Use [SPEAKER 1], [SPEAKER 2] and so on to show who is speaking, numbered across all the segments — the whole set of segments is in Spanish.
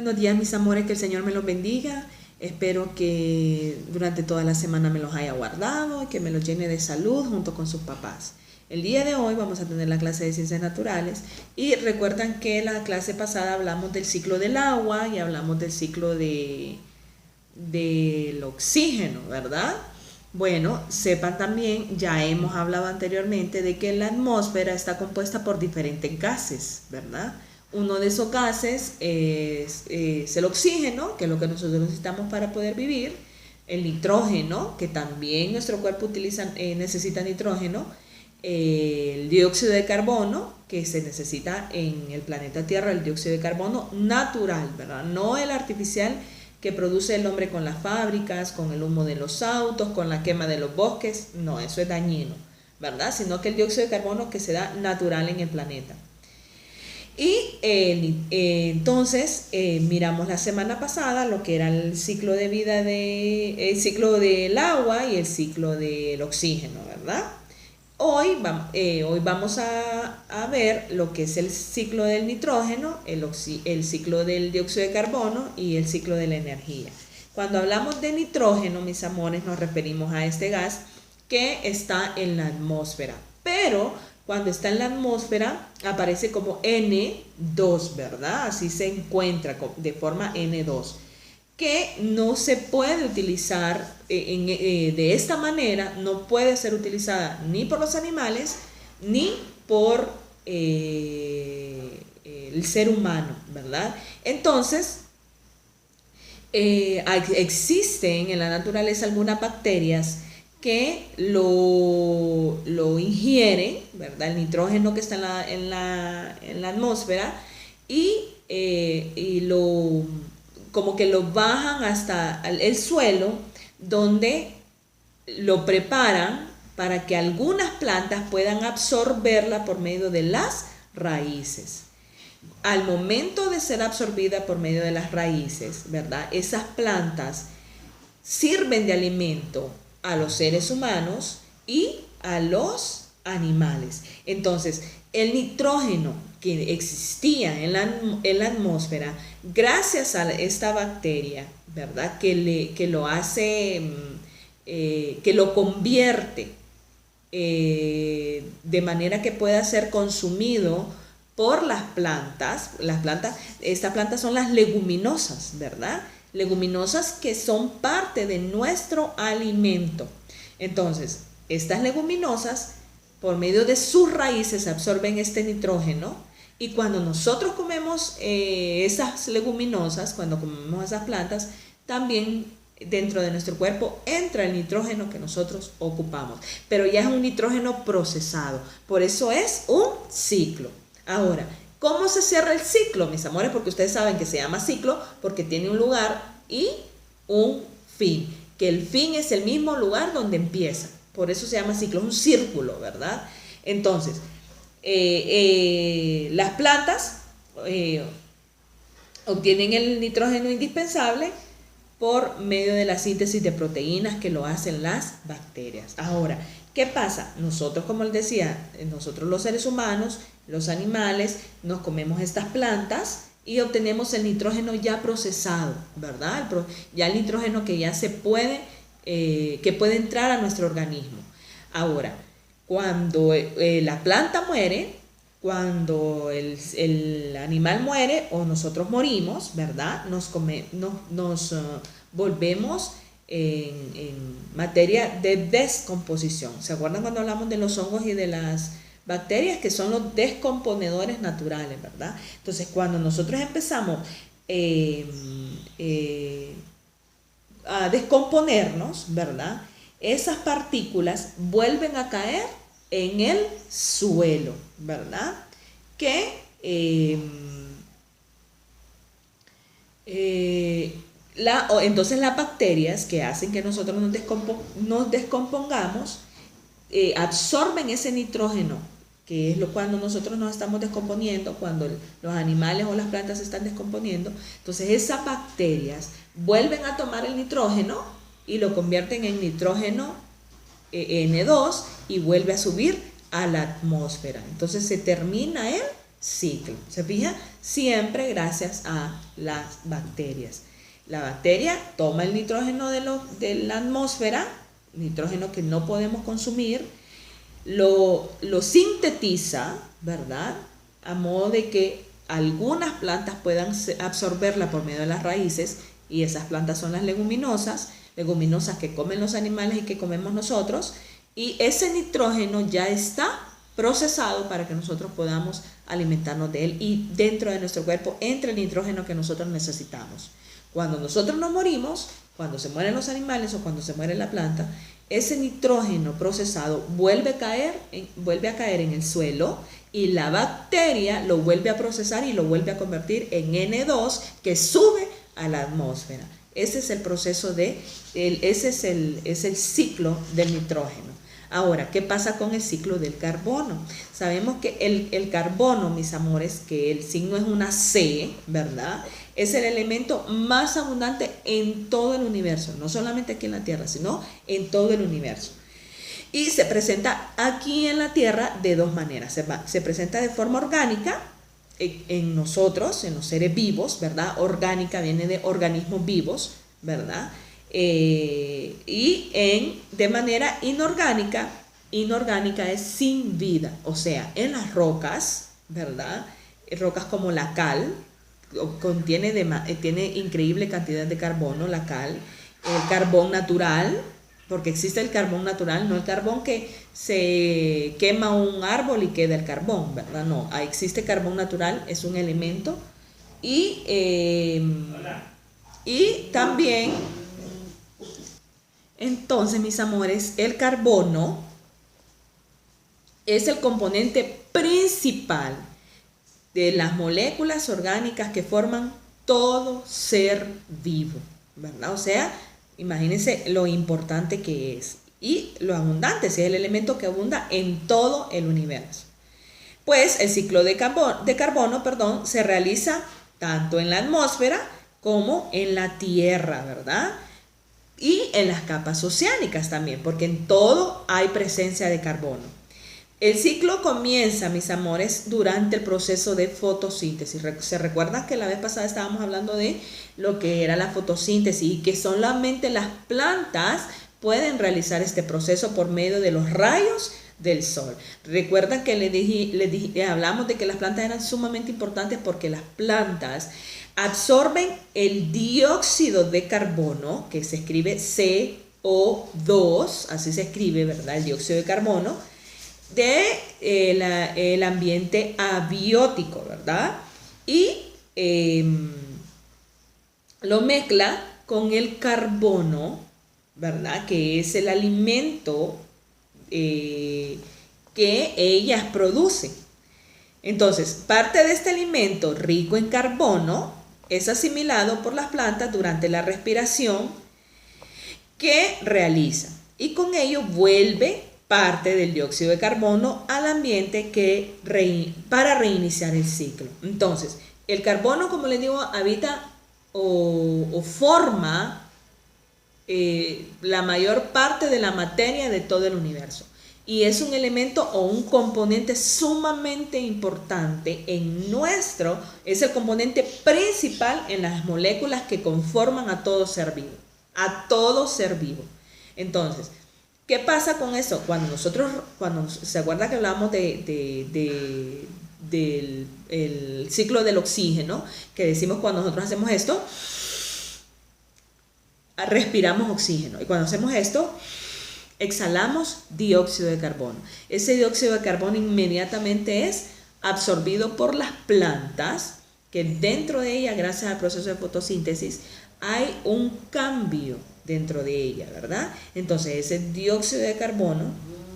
[SPEAKER 1] Buenos días, mis amores, que el Señor me los bendiga. Espero que durante toda la semana me los haya guardado y que me los llene de salud junto con sus papás. El día de hoy vamos a tener la clase de Ciencias Naturales y recuerdan que la clase pasada hablamos del ciclo del agua y hablamos del ciclo del oxígeno, ¿verdad? Bueno, sepan también, ya hemos hablado anteriormente de que la atmósfera está compuesta por diferentes gases, ¿verdad? Uno de esos gases es el oxígeno, que es lo que nosotros necesitamos para poder vivir, el nitrógeno, que también nuestro cuerpo necesita nitrógeno, el dióxido de carbono, que se necesita en el planeta Tierra, el dióxido de carbono natural, ¿verdad? No el artificial que produce el hombre con las fábricas, con el humo de los autos, con la quema de los bosques, no, eso es dañino, ¿verdad? Sino que el dióxido de carbono que se da natural en el planeta. Y entonces miramos la semana pasada lo que era el ciclo de vida el ciclo del agua y el ciclo del oxígeno, ¿verdad? Hoy vamos a ver lo que es el ciclo del nitrógeno, el ciclo del dióxido de carbono y el ciclo de la energía. Cuando hablamos de nitrógeno, mis amores, nos referimos a este gas que está en la atmósfera, pero cuando está en la atmósfera aparece como N2, ¿verdad? Así se encuentra de forma N2, que no se puede utilizar de esta manera, no puede ser utilizada ni por los animales ni por el ser humano, ¿verdad? Entonces, existen en la naturaleza algunas bacterias que lo ingieren, ¿verdad? El nitrógeno que está en la atmósfera y como que lo bajan hasta el suelo, donde lo preparan para que algunas plantas puedan absorberla por medio de las raíces. Al momento de ser absorbida por medio de las raíces, ¿verdad? Esas plantas sirven de alimento a los seres humanos y a los animales. Entonces, el nitrógeno que existía en la atmósfera, gracias a esta bacteria, ¿verdad? Que lo hace, que lo convierte de manera que pueda ser consumido por las plantas. Estas plantas son las leguminosas, ¿verdad? Leguminosas que son parte de nuestro alimento. Entonces, estas leguminosas, por medio de sus raíces, absorben este nitrógeno, y cuando nosotros comemos esas leguminosas, cuando comemos esas plantas, también dentro de nuestro cuerpo entra el nitrógeno que nosotros ocupamos, pero ya es un nitrógeno procesado. Por eso es un ciclo. Ahora, ¿cómo se cierra el ciclo, mis amores? Porque ustedes saben que se llama ciclo porque tiene un lugar y un fin, que el fin es el mismo lugar donde empieza. Por eso se llama ciclo, es un círculo, ¿verdad? Entonces, las plantas obtienen el nitrógeno indispensable por medio de la síntesis de proteínas que lo hacen las bacterias. Ahora, ¿qué pasa? Nosotros, como les decía, nosotros los seres humanos, los animales, nos comemos estas plantas y obtenemos el nitrógeno ya procesado, ¿verdad? Ya el nitrógeno que ya se puede, que puede entrar a nuestro organismo. Ahora, cuando la planta muere, cuando el animal muere o nosotros morimos, ¿verdad? Nos volvemos en materia de descomposición. ¿Se acuerdan cuando hablamos de los hongos y de las bacterias, que son los descomponedores naturales, ¿verdad? Entonces, cuando nosotros empezamos a descomponernos, ¿verdad? Esas partículas vuelven a caer en el suelo, ¿verdad? Que entonces las bacterias que hacen que nosotros nos descompongamos absorben ese nitrógeno, que es cuando nosotros nos estamos descomponiendo, cuando los animales o las plantas se están descomponiendo. Entonces esas bacterias vuelven a tomar el nitrógeno y lo convierten en nitrógeno N2 y vuelve a subir a la atmósfera. Entonces se termina el ciclo. ¿Se fija? Siempre gracias a las bacterias. La bacteria toma el nitrógeno de la atmósfera, nitrógeno que no podemos consumir, lo sintetiza, ¿verdad? A modo de que algunas plantas puedan absorberla por medio de las raíces, y esas plantas son las leguminosas que comen los animales y que comemos nosotros, y ese nitrógeno ya está procesado para que nosotros podamos alimentarnos de él, y dentro de nuestro cuerpo entra el nitrógeno que nosotros necesitamos. Cuando nosotros nos morimos, cuando se mueren los animales o cuando se muere la planta, ese nitrógeno procesado vuelve a caer en el suelo, y la bacteria lo vuelve a procesar y lo vuelve a convertir en N2, que sube a la atmósfera. Ese es el proceso ese es el ciclo del nitrógeno. Ahora, ¿qué pasa con el ciclo del carbono? Sabemos que el carbono, mis amores, que el signo es una C, ¿verdad? Es el elemento más abundante en todo el universo, no solamente aquí en la Tierra, sino en todo el universo. Y se presenta aquí en la Tierra de dos maneras. Se presenta de forma orgánica en nosotros, en los seres vivos, ¿verdad? Orgánica viene de organismos vivos, ¿verdad? Y de manera inorgánica es sin vida, o sea, en las rocas, ¿verdad? Rocas como la cal, tiene increíble cantidad de carbono, la cal, el carbón natural, porque existe el carbón natural, no el carbón que se quema un árbol y queda el carbón, ¿verdad? No, existe carbón natural, es un elemento, y también, entonces, mis amores, el carbono es el componente principal de las moléculas orgánicas que forman todo ser vivo, ¿verdad? O sea, imagínense lo importante que es y lo abundante, si es el elemento que abunda en todo el universo. Pues el ciclo de carbono, se realiza tanto en la atmósfera como en la Tierra, ¿verdad? Y en las capas oceánicas también, porque en todo hay presencia de carbono. El ciclo comienza, mis amores, durante el proceso de fotosíntesis. ¿Se recuerdan que la vez pasada estábamos hablando de lo que era la fotosíntesis y que solamente las plantas pueden realizar este proceso por medio de los rayos del sol? Recuerdan que hablamos de que las plantas eran sumamente importantes porque las plantas absorben el dióxido de carbono, que se escribe CO2, así se escribe, ¿verdad? El dióxido de carbono, el ambiente abiótico, ¿verdad? Y lo mezcla con el carbono, ¿verdad? Que es el alimento que ellas producen. Entonces, parte de este alimento rico en carbono es asimilado por las plantas durante la respiración que realizan, y con ello vuelve parte del dióxido de carbono al ambiente para reiniciar el ciclo. Entonces, el carbono, como les digo, habita o forma la mayor parte de la materia de todo el universo. Y es un elemento o un componente sumamente importante es el componente principal en las moléculas que conforman a todo ser vivo. A todo ser vivo. Entonces, ¿qué pasa con eso? Cuando se acuerda que hablamos del ciclo del oxígeno, que decimos cuando nosotros hacemos esto, respiramos oxígeno. Y cuando hacemos esto, exhalamos dióxido de carbono. Ese dióxido de carbono inmediatamente es absorbido por las plantas, que dentro de ella, gracias al proceso de fotosíntesis, hay un cambio dentro de ella, ¿verdad? Entonces ese dióxido de carbono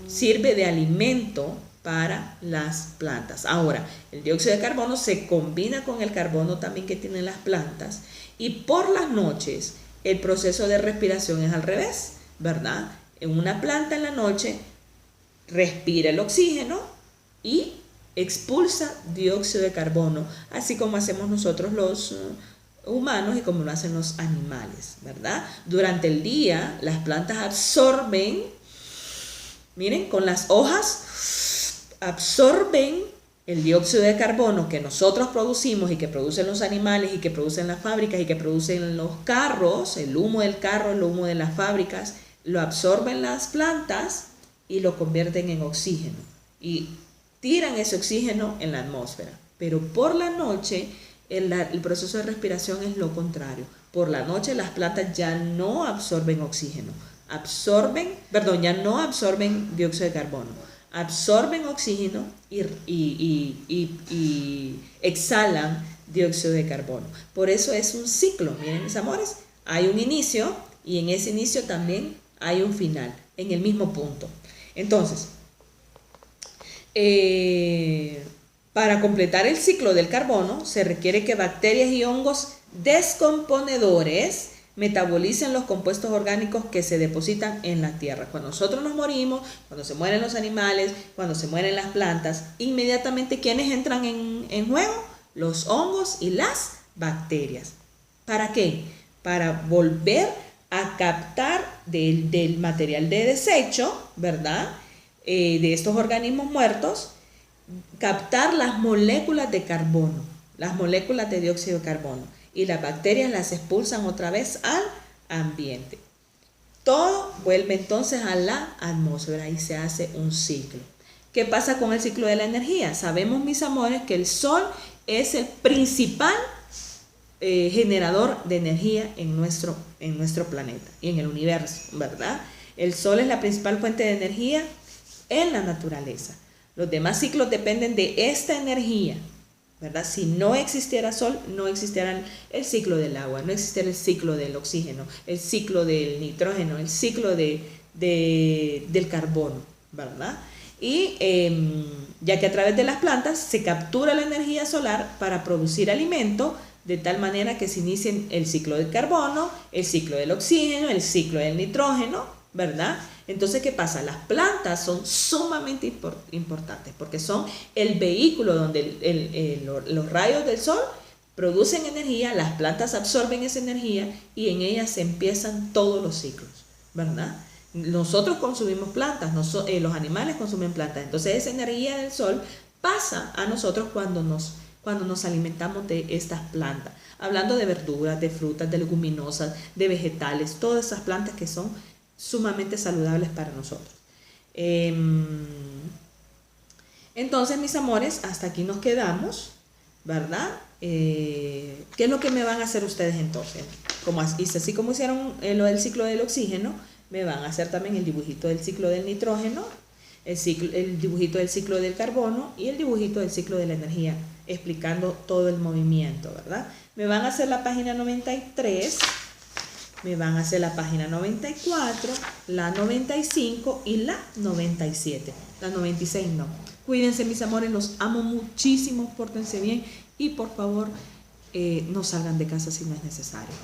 [SPEAKER 1] sirve de alimento para las plantas. Ahora, el dióxido de carbono se combina con el carbono también que tienen las plantas, y por las noches el proceso de respiración es al revés, ¿verdad? En una planta en la noche respira el oxígeno y expulsa dióxido de carbono, así como hacemos nosotros los humanos y como lo hacen los animales, ¿verdad? Durante el día las plantas absorben, miren, con las hojas absorben el dióxido de carbono que nosotros producimos y que producen los animales y que producen las fábricas y que producen los carros, el humo del carro, el humo de las fábricas, lo absorben las plantas y lo convierten en oxígeno y tiran ese oxígeno en la atmósfera. Pero por la noche el proceso de respiración es lo contrario. Por la noche las plantas ya no absorben oxígeno, ya no absorben dióxido de carbono, absorben oxígeno y exhalan dióxido de carbono. Por eso es un ciclo. Miren, mis amores, hay un inicio y en ese inicio también hay un final, en el mismo punto. Entonces, para completar el ciclo del carbono, se requiere que bacterias y hongos descomponedores metabolicen los compuestos orgánicos que se depositan en la tierra. Cuando nosotros nos morimos, cuando se mueren los animales, cuando se mueren las plantas, inmediatamente ¿quiénes entran en juego? Los hongos y las bacterias. ¿Para qué? Para volver a captar del material de desecho, ¿verdad? De estos organismos muertos, captar las moléculas de carbono, las moléculas de dióxido de carbono, y las bacterias las expulsan otra vez al ambiente. Todo vuelve entonces a la atmósfera y se hace un ciclo. ¿Qué pasa con el ciclo de la energía? Sabemos, mis amores, que el Sol es el principal generador de energía en nuestro planeta y en el universo, ¿verdad? El Sol es la principal fuente de energía en la naturaleza. Los demás ciclos dependen de esta energía, ¿verdad? Si no existiera Sol, no existiera el ciclo del agua, no existiera el ciclo del oxígeno, el ciclo del nitrógeno, el ciclo del carbono, ¿verdad? Y ya que a través de las plantas se captura la energía solar para producir alimento, de tal manera que se inicien el ciclo del carbono, el ciclo del oxígeno, el ciclo del nitrógeno, ¿verdad? Entonces, ¿qué pasa? Las plantas son sumamente importantes porque son el vehículo donde los rayos del sol producen energía, las plantas absorben esa energía y en ellas empiezan todos los ciclos, ¿verdad? Nosotros consumimos plantas, los animales consumen plantas, entonces esa energía del sol pasa a nosotros cuando nos alimentamos de estas plantas, hablando de verduras, de frutas, de leguminosas, de vegetales, todas esas plantas que son sumamente saludables para nosotros. Entonces, mis amores, hasta aquí nos quedamos, ¿verdad? ¿Qué es lo que me van a hacer ustedes entonces? Así como hicieron lo del ciclo del oxígeno, me van a hacer también el dibujito del ciclo del nitrógeno, el dibujito del ciclo del carbono y el dibujito del ciclo de la energía, explicando todo el movimiento, ¿verdad? Me van a hacer la página 93, me van a hacer la página 94, la 95 y la 97. La 96 no. Cuídense, mis amores, los amo muchísimo, pórtense bien y por favor no salgan de casa si no es necesario.